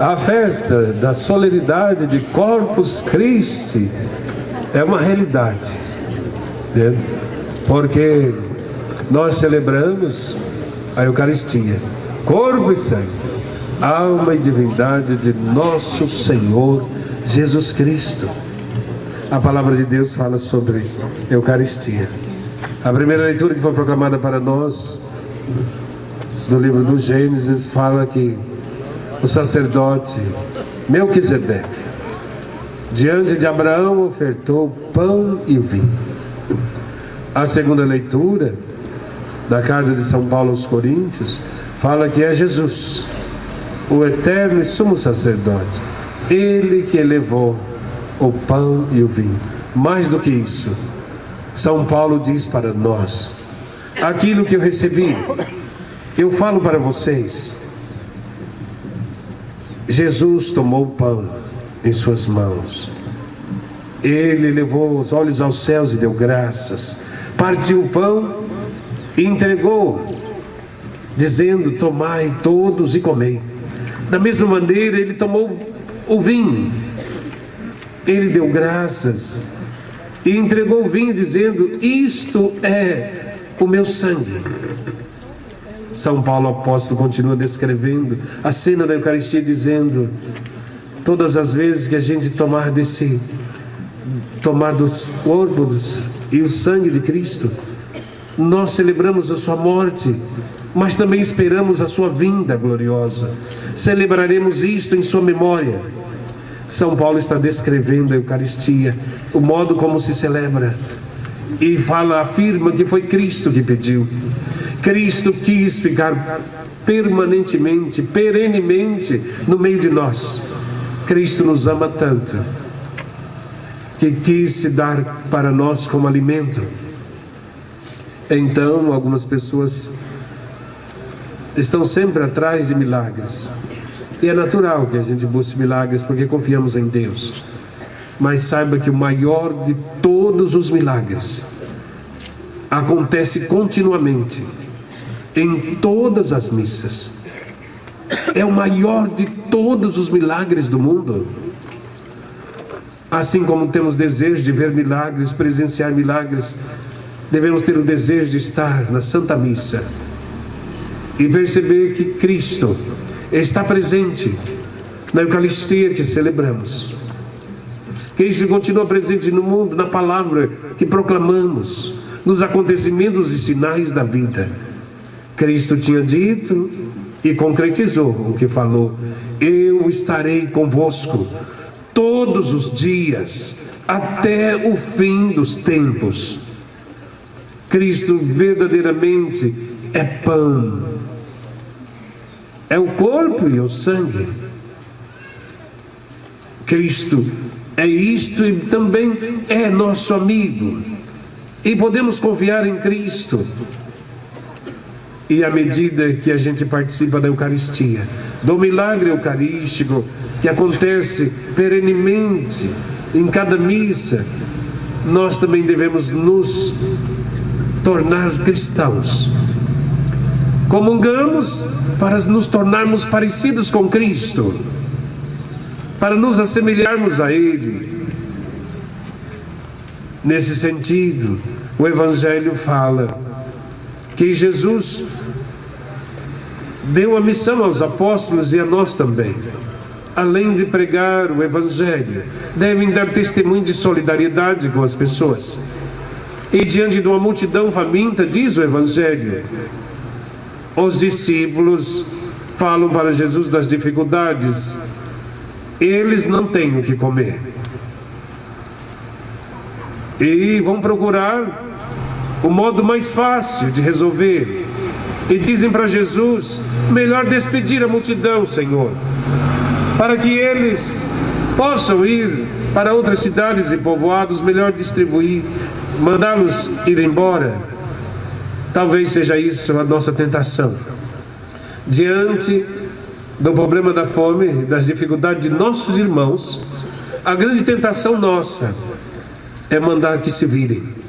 A festa da solenidade de Corpus Christi é uma realidade, né? Porque nós celebramos a Eucaristia, corpo e sangue, alma e divindade de nosso Senhor Jesus Cristo. A palavra de Deus fala sobre Eucaristia. A primeira leitura que foi proclamada para nós do livro do Gênesis fala que o sacerdote Melquisedeque, diante de Abraão, ofertou pão e vinho. A segunda leitura da carta de São Paulo aos Coríntios fala que é Jesus, o eterno e sumo sacerdote, ele que elevou o pão e o vinho. Mais do que isso, São Paulo diz para nós: aquilo que eu recebi, eu falo para vocês. Jesus tomou o pão em suas mãos, ele levou os olhos aos céus e deu graças, partiu o pão e entregou, dizendo: tomai todos e comei. Da mesma maneira ele tomou o vinho, ele deu graças e entregou o vinho, dizendo: isto é o meu sangue. São Paulo apóstolo continua descrevendo a cena da Eucaristia, dizendo: todas as vezes que a gente tomar dos corpos e o sangue de Cristo, nós celebramos a sua morte, mas também esperamos a sua vinda gloriosa. Celebraremos isto em sua memória. São Paulo está descrevendo a Eucaristia, o modo como se celebra, e afirma que foi Cristo que pediu. Cristo quis ficar permanentemente, perenemente no meio de nós. Cristo nos ama tanto que quis se dar para nós como alimento. Então, algumas pessoas estão sempre atrás de milagres, e é natural que a gente busque milagres porque confiamos em Deus. Mas saiba que o maior de todos os milagres acontece continuamente em todas as missas. É o maior de todos os milagres do mundo. Assim como temos desejo de ver milagres, presenciar milagres, devemos ter o desejo de estar na Santa Missa e perceber que Cristo está presente na Eucaristia que celebramos. Cristo continua presente no mundo, na palavra que proclamamos, nos acontecimentos e sinais da vida. Cristo tinha dito e concretizou o que falou: eu estarei convosco todos os dias até o fim dos tempos. Cristo verdadeiramente é pão, é o corpo e o sangue. Cristo é isto e também é nosso amigo, e podemos confiar em Cristo. E à medida que a gente participa da Eucaristia, do milagre eucarístico que acontece perenemente em cada missa, nós também devemos nos tornar cristãos. Comungamos para nos tornarmos parecidos com Cristo, para nos assemelharmos a Ele. Nesse sentido, o Evangelho fala que Jesus deu a missão aos apóstolos e a nós também. Além de pregar o Evangelho, devem dar testemunho de solidariedade com as pessoas. E diante de uma multidão faminta, diz o Evangelho, os discípulos falam para Jesus das dificuldades. Eles não têm o que comer e vão procurar o modo mais fácil de resolver, e dizem para Jesus: melhor despedir a multidão, Senhor, para que eles possam ir para outras cidades e povoados, melhor distribuir, mandá-los ir embora. Talvez seja isso a nossa tentação diante do problema da fome, das dificuldades de nossos irmãos. A grande tentação nossa é mandar que se virem.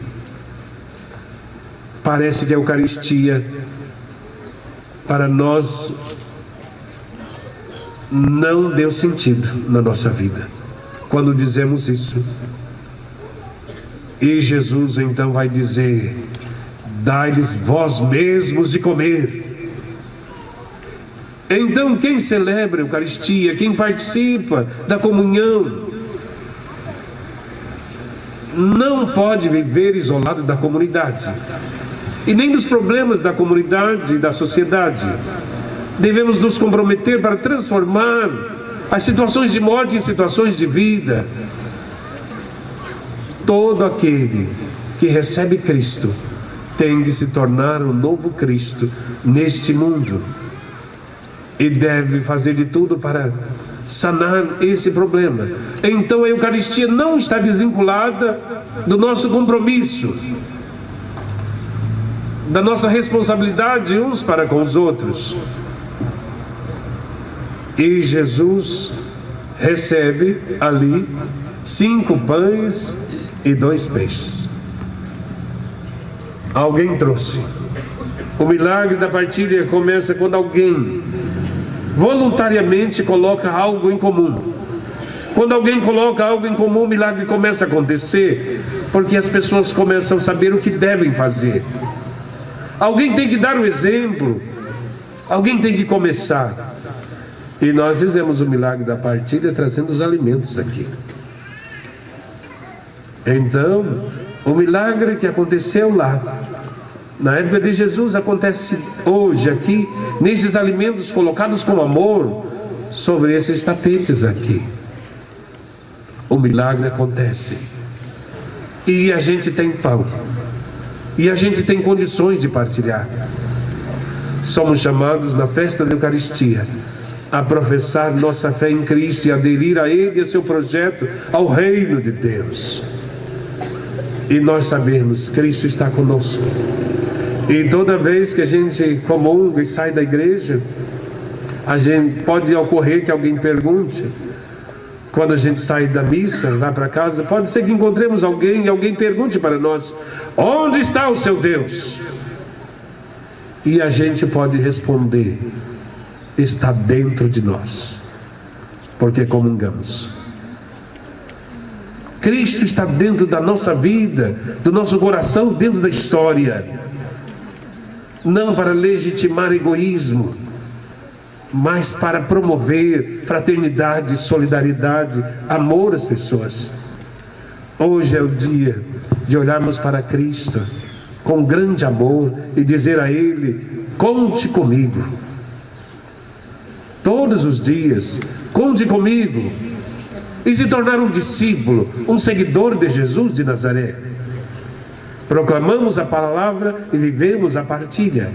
Parece que a Eucaristia para nós não deu sentido na nossa vida quando dizemos isso. E Jesus então vai dizer: dai-lhes vós mesmos de comer. Então quem celebra a Eucaristia, quem participa da comunhão, não pode viver isolado da comunidade e nem dos problemas da comunidade e da sociedade. Devemos nos comprometer para transformar as situações de morte em situações de vida. Todo aquele que recebe Cristo tem de se tornar um novo Cristo neste mundo e deve fazer de tudo para sanar esse problema. Então a Eucaristia não está desvinculada do nosso compromisso, da nossa responsabilidade uns para com os outros. E Jesus recebe ali 5 pães e 2 peixes. Alguém trouxe. O milagre da partilha começa quando alguém voluntariamente coloca algo em comum. Quando alguém coloca algo em comum, o milagre começa a acontecer, porque as pessoas começam a saber o que devem fazer. Alguém tem que dar o exemplo, alguém tem que começar. E nós fizemos o milagre da partilha trazendo os alimentos aqui. Então, o milagre que aconteceu lá, na época de Jesus, acontece hoje aqui, nesses alimentos colocados com amor sobre esses tapetes aqui. O milagre acontece. E a gente tem pão. E a gente tem condições de partilhar. Somos chamados na festa da Eucaristia a professar nossa fé em Cristo e aderir a Ele e a seu projeto, ao reino de Deus. E nós sabemos que Cristo está conosco. E toda vez que a gente comunga e sai da igreja, a gente pode ocorrer que alguém pergunte, quando a gente sai da missa, vai para casa, pode ser que encontremos alguém e alguém pergunte para nós: onde está o seu Deus? E a gente pode responder: está dentro de nós, porque comungamos. Cristo está dentro da nossa vida, do nosso coração, dentro da história. Não para legitimar egoísmo, mas para promover fraternidade, solidariedade, amor às pessoas. Hoje é o dia de olharmos para Cristo com grande amor e dizer a Ele: conte comigo. Todos os dias, conte comigo. E se tornar um discípulo, um seguidor de Jesus de Nazaré. Proclamamos a palavra e vivemos a partilha.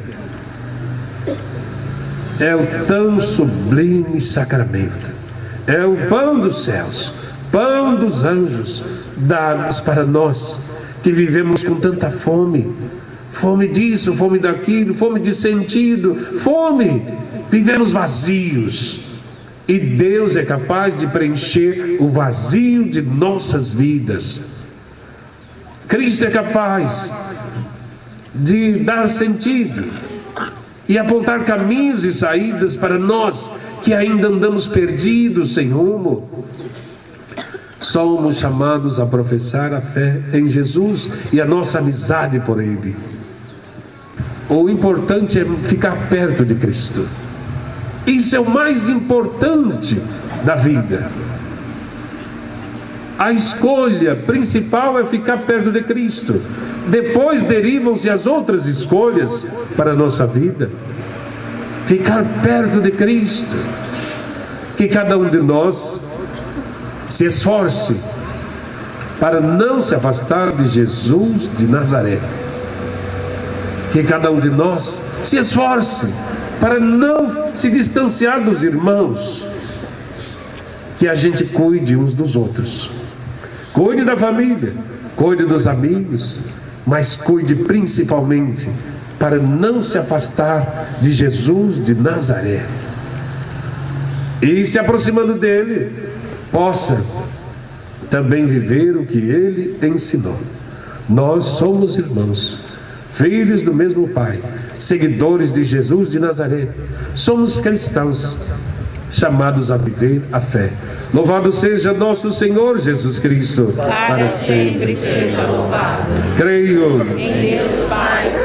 É o tão sublime sacramento. É o pão dos céus, pão dos anjos, dados para nós que vivemos com tanta fome. Fome disso, fome daquilo, fome de sentido, fome. Vivemos vazios. E Deus é capaz de preencher o vazio de nossas vidas. Cristo é capaz de dar sentido e apontar caminhos e saídas para nós que ainda andamos perdidos, sem rumo. Somos chamados a professar a fé em Jesus e a nossa amizade por Ele. O importante é ficar perto de Cristo. Isso é o mais importante da vida. A escolha principal é ficar perto de Cristo. Depois derivam-se as outras escolhas para a nossa vida. Ficar perto de Cristo. Que cada um de nós se esforce para não se afastar de Jesus de Nazaré. Que cada um de nós se esforce para não se distanciar dos irmãos. Que a gente cuide uns dos outros. Cuide da família, cuide dos amigos, mas cuide principalmente para não se afastar de Jesus de Nazaré. E se aproximando dele, possa também viver o que ele ensinou. Nós somos irmãos, filhos do mesmo Pai, seguidores de Jesus de Nazaré. Somos cristãos. chamados a viver a fé. Louvado seja nosso Senhor Jesus Cristo. Para sempre seja louvado. Creio em Deus Pai